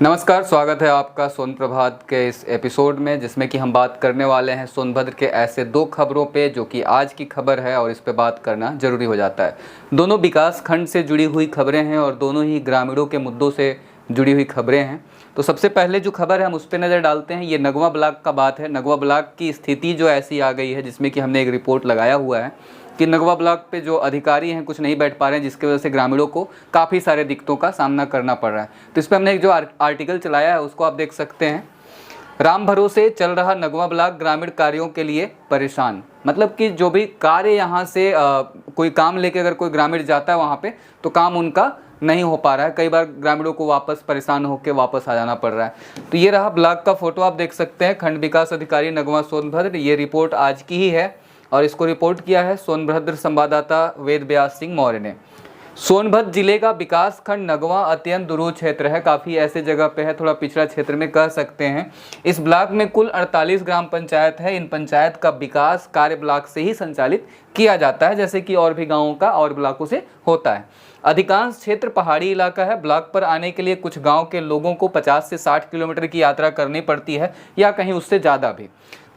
नमस्कार, स्वागत है आपका सोन प्रभात के इस एपिसोड में, जिसमें कि हम बात करने वाले हैं सोनभद्र के ऐसे दो खबरों पे जो कि आज की खबर है और इस पे बात करना ज़रूरी हो जाता है। दोनों विकास खंड से जुड़ी हुई खबरें हैं और दोनों ही ग्रामीणों के मुद्दों से जुड़ी हुई खबरें हैं। तो सबसे पहले जो खबर है हम उस पर नज़र डालते हैं। ये नगवा ब्लॉक का बात है। नगवा ब्लॉक की स्थिति जो ऐसी आ गई है, जिसमें कि हमने एक रिपोर्ट लगाया हुआ है कि नगवा ब्लॉक पे जो अधिकारी हैं कुछ नहीं बैठ पा रहे हैं, जिसकी वजह से ग्रामीणों को काफ़ी सारे दिक्कतों का सामना करना पड़ रहा है। तो इस पर हमने एक जो आर्टिकल चलाया है उसको आप देख सकते हैं। राम भरोसे चल रहा नगवा ब्लॉक, ग्रामीण कार्यों के लिए परेशान। मतलब कि जो भी कार्य यहाँ से कोई काम लेके अगर कोई ग्रामीण जाता है वहाँ पे, तो काम उनका नहीं हो पा रहा है। कई बार ग्रामीणों को वापस परेशान होकर वापस आ जाना पड़ रहा है। तो ये रहा ब्लॉक का फोटो, आप देख सकते हैं। खंड विकास अधिकारी नगवा सोनभद्र, ये रिपोर्ट आज की ही है और इसको रिपोर्ट किया है सोनभद्र संवाददाता वेद व्यास सिंह मौर्य ने। सोनभद्र जिले का विकास खंड नगवा अत्यंत दुरूह क्षेत्र है। काफ़ी ऐसे जगह पे है, थोड़ा पिछड़ा क्षेत्र में कह सकते हैं। इस ब्लॉक में कुल 48 ग्राम पंचायत है। इन पंचायत का विकास कार्य ब्लॉक से ही संचालित किया जाता है, जैसे कि और भी गाँवों का और ब्लॉकों से होता है। अधिकांश क्षेत्र पहाड़ी इलाका है। ब्लॉक पर आने के लिए कुछ गाँव के लोगों को 50 से 60 किलोमीटर की यात्रा करनी पड़ती है, या कहीं उससे ज़्यादा भी,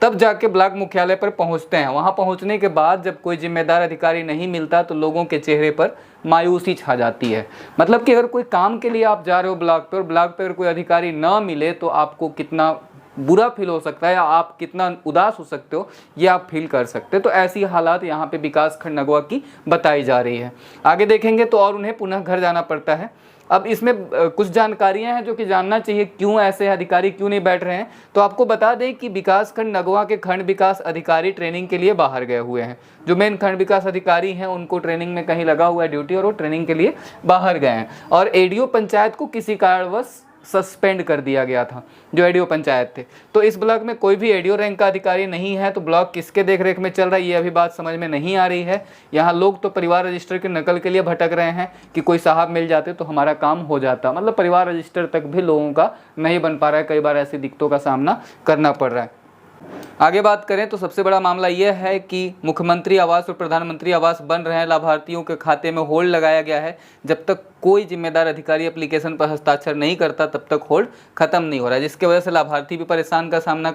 तब जाके ब्लॉक मुख्यालय पर पहुंचते हैं। वहां पहुंचने के बाद जब कोई जिम्मेदार अधिकारी नहीं मिलता तो लोगों के चेहरे पर मायूसी छा जाती है। मतलब कि अगर कोई काम के लिए आप जा रहे हो ब्लॉक पे और ब्लॉक पे अगर कोई अधिकारी ना मिले तो आपको कितना बुरा फील हो सकता है या आप कितना उदास हो सकते हो, ये आप फील कर सकते हो। तो ऐसी हालात यहाँ पे विकास खंड नगवा की बताई जा रही है। आगे देखेंगे तो और उन्हें पुनः घर जाना पड़ता है। अब इसमें कुछ जानकारियां हैं जो कि जानना चाहिए, क्यों ऐसे अधिकारी क्यों नहीं बैठ रहे हैं। तो आपको बता दें कि विकासखंड नगवा के खंड विकास अधिकारी ट्रेनिंग के लिए बाहर गए हुए हैं। जो मेन खंड विकास अधिकारी हैं उनको ट्रेनिंग में कहीं लगा हुआ है ड्यूटी, और वो ट्रेनिंग के लिए बाहर गए हैं। और एडीओ पंचायत को किसी कारणवश सस्पेंड कर दिया गया था, जो एडीओ पंचायत थे। तो इस ब्लॉक में कोई भी एडीओ रैंक का अधिकारी नहीं है। तो ब्लॉक किसके देखरेख में चल रहा है, ये अभी बात समझ में नहीं आ रही है। यहाँ लोग तो परिवार रजिस्टर की नकल के लिए भटक रहे हैं कि कोई साहब मिल जाते तो हमारा काम हो जाता। मतलब परिवार रजिस्टर तक भी लोगों का नहीं बन पा रहा है। कई बार ऐसी दिक्कतों का सामना करना पड़ रहा है। आगे बात करें तो सबसे बड़ा मामला यह है कि मुख्यमंत्री आवास और प्रधानमंत्री आवास बन रहे हैं। लाभार्थियों के खाते में होल्ड लगाया गया है। जब तक कोई जिम्मेदार अधिकारी एप्लीकेशन पर हस्ताक्षर नहीं करता तब तक होल्ड खत्म नहीं हो रहा है, जिसकी वजह से लाभार्थी भी परेशानी का सामना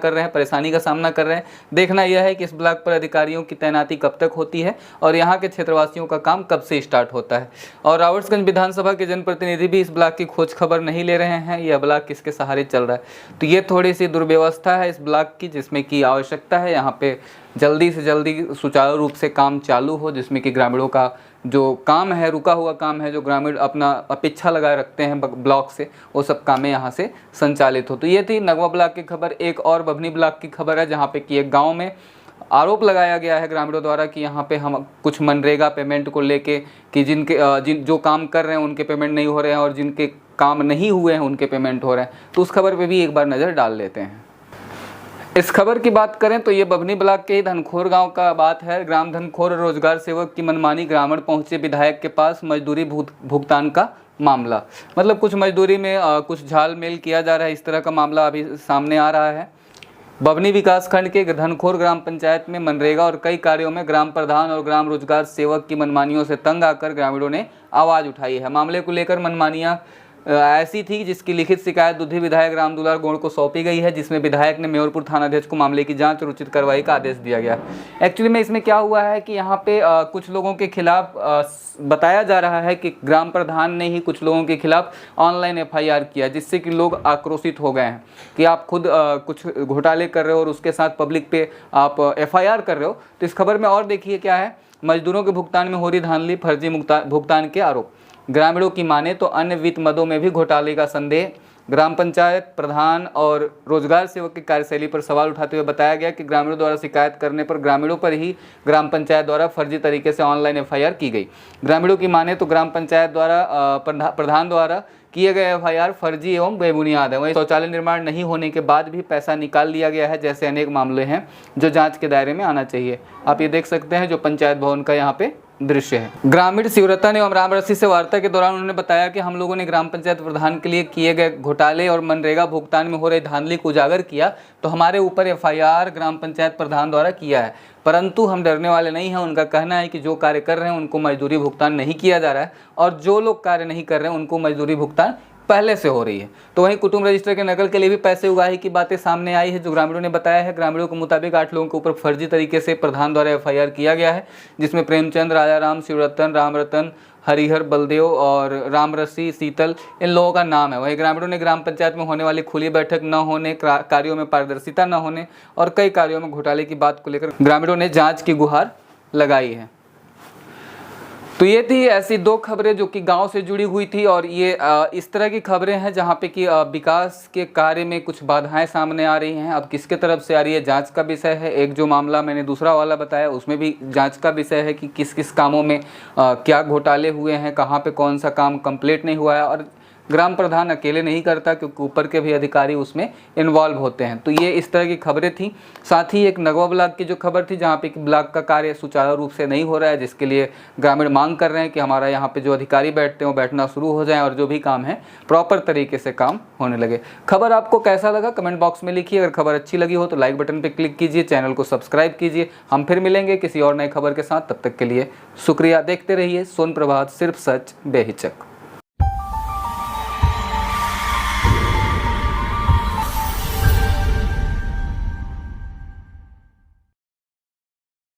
कर रहे हैं। देखना यह है कि इस ब्लॉक पर अधिकारियों की तैनाती कब तक होती है और यहाँ के क्षेत्रवासियों का काम कब से स्टार्ट होता है। और रावर्ट्सगंज विधानसभा के जनप्रतिनिधि भी इस ब्लॉक की खोज खबर नहीं ले रहे हैं। यह ब्लॉक किसके सहारे चल रहा है। तो ये थोड़ी सी दुर्व्यवस्था है इस ब्लॉक की, जिसमें की आवश्यकता है यहाँ पे जल्दी से जल्दी सुचारू रूप से काम चालू हो, जिसमें कि ग्रामीणों का जो काम है, रुका हुआ काम है, जो ग्रामीण अपना अपेक्षा लगाए रखते हैं ब्लॉक से, वो सब कामें यहाँ से संचालित हो। तो ये थी नगवा ब्लॉक की खबर। एक और बभनी ब्लॉक की खबर है, जहाँ पे कि एक गाँव में आरोप लगाया गया है ग्रामीणों द्वारा कि यहाँ पे हम कुछ मनरेगा पेमेंट को लेके कि जो काम कर रहे हैं उनके पेमेंट नहीं हो रहे हैं और जिनके काम नहीं हुए हैं उनके पेमेंट हो रहे हैं। तो उस खबर पे भी एक बार नज़र डाल लेते हैं। इस खबर की बात करें तो ये बभनी ब्लॉक के ही धनखोर गांव का बात है। ग्राम धनखोर रोजगार सेवक की मनमानी, ग्रामीण पहुंचे विधायक के पास मजदूरी भुगतान का मामला। मतलब कुछ मजदूरी में कुछ झालमेल किया जा रहा है, इस तरह का मामला अभी सामने आ रहा है। बभनी विकासखंड के धनखोर ग्राम पंचायत में मनरेगा और कई कार्यों में ग्राम प्रधान और ग्राम रोजगार सेवक की मनमानियों से तंग आकर ग्रामीणों ने आवाज़ उठाई है। मामले को लेकर मनमानियाँ ऐसी थी जिसकी लिखित शिकायत दुधी विधायक रामदुलार गोड़ को सौंपी गई है, जिसमें विधायक ने मेयरपुर थानाध्यक्ष को मामले की जांच और उचित कार्रवाई का आदेश दिया गया। एक्चुअली में इसमें क्या हुआ है कि यहाँ पे कुछ लोगों के खिलाफ बताया जा रहा है कि ग्राम प्रधान ने ही कुछ लोगों के खिलाफ ऑनलाइन एफआईआर किया, जिससे कि लोग आक्रोशित हो गए हैं कि आप खुद कुछ घोटाले कर रहे हो और उसके साथ पब्लिक पे आप एफआईआर कर रहे हो। तो इस खबर में और देखिए क्या है। मजदूरों के भुगतान में हो रही धांधली, फर्जी भुगतान के आरोप। ग्रामीणों की माने तो अन्य वित्त मदों में भी घोटाले का संदेह। ग्राम पंचायत प्रधान और रोजगार सेवक की कार्यशैली पर सवाल उठाते हुए बताया गया कि ग्रामीणों द्वारा शिकायत करने पर ग्रामीणों पर ही ग्राम पंचायत द्वारा फर्जी तरीके से ऑनलाइन एफआईआर की गई। ग्रामीणों की माने तो ग्राम पंचायत द्वारा प्रधान द्वारा किए गए एफआईआर फर्जी एवं बेबुनियाद है। वहीं शौचालय निर्माण नहीं होने के बाद भी पैसा निकाल लिया गया है, जैसे अनेक मामले हैं जो जांच के दायरे में आना चाहिए। आप ये देख सकते हैं जो पंचायत भवन का यहाँ पे दृश्य है। ग्रामीण शिवरतन एवं रामरसी से वार्ता के दौरान उन्होंने बताया कि हम लोगों ने ग्राम पंचायत प्रधान के लिए किए गए घोटाले और मनरेगा भुगतान में हो रही धांधली को उजागर किया, तो हमारे ऊपर एफआईआर ग्राम पंचायत प्रधान द्वारा किया है। परंतु हम डरने वाले नहीं हैं। उनका कहना है कि जो कार्य कर रहे हैं उनको मजदूरी भुगतान नहीं किया जा रहा है और जो लोग कार्य नहीं कर रहे हैं उनको मजदूरी भुगतान पहले से हो रही है। तो वहीं कुटुंब रजिस्टर के नकल के लिए भी पैसे उगाही की बातें सामने आई है, जो ग्रामीणों ने बताया है। ग्रामीणों के मुताबिक 8 लोगों के ऊपर फर्जी तरीके से प्रधान द्वारा FIR किया गया है, जिसमें प्रेमचंद, राजाराम, शिवरतन, रामरतन, हरिहर, बलदेव और रामरसी, शीतल इन लोगों का नाम है। वहीं ग्रामीणों ने ग्राम पंचायत में होने वाली खुली बैठक न होने, कार्यों में पारदर्शिता न होने और कई कार्यों में घोटाले की बात को लेकर ग्रामीणों ने जांच की गुहार लगाई है। तो ये थी ऐसी 2 खबरें जो कि गांव से जुड़ी हुई थी, और ये इस तरह की खबरें हैं जहां पे कि विकास के कार्य में कुछ बाधाएं सामने आ रही हैं। अब किसके तरफ से आ रही है, जांच का विषय है। एक जो मामला मैंने दूसरा वाला बताया उसमें भी जांच का विषय है कि किस किस कामों में क्या घोटाले हुए हैं, कहाँ पे कौन सा काम कंप्लीट नहीं हुआ है। और ग्राम प्रधान अकेले नहीं करता, क्योंकि ऊपर के भी अधिकारी उसमें इन्वॉल्व होते हैं। तो ये इस तरह की खबरें थी। साथ ही एक नगवा ब्लॉक की जो खबर थी, जहाँ पे ब्लॉक का कार्य सुचारू रूप से नहीं हो रहा है, जिसके लिए ग्रामीण मांग कर रहे हैं कि हमारा यहाँ पे जो अधिकारी बैठते हैं वो बैठना शुरू हो जाए और जो भी काम है प्रॉपर तरीके से काम होने लगे। खबर आपको कैसा लगा कमेंट बॉक्स में लिखिए। अगर खबर अच्छी लगी हो तो लाइक बटन पर क्लिक कीजिए, चैनल को सब्सक्राइब कीजिए। हम फिर मिलेंगे किसी और नई खबर के साथ, तब तक के लिए शुक्रिया। देखते रहिए सोन प्रभात, सिर्फ सच बेहिचक।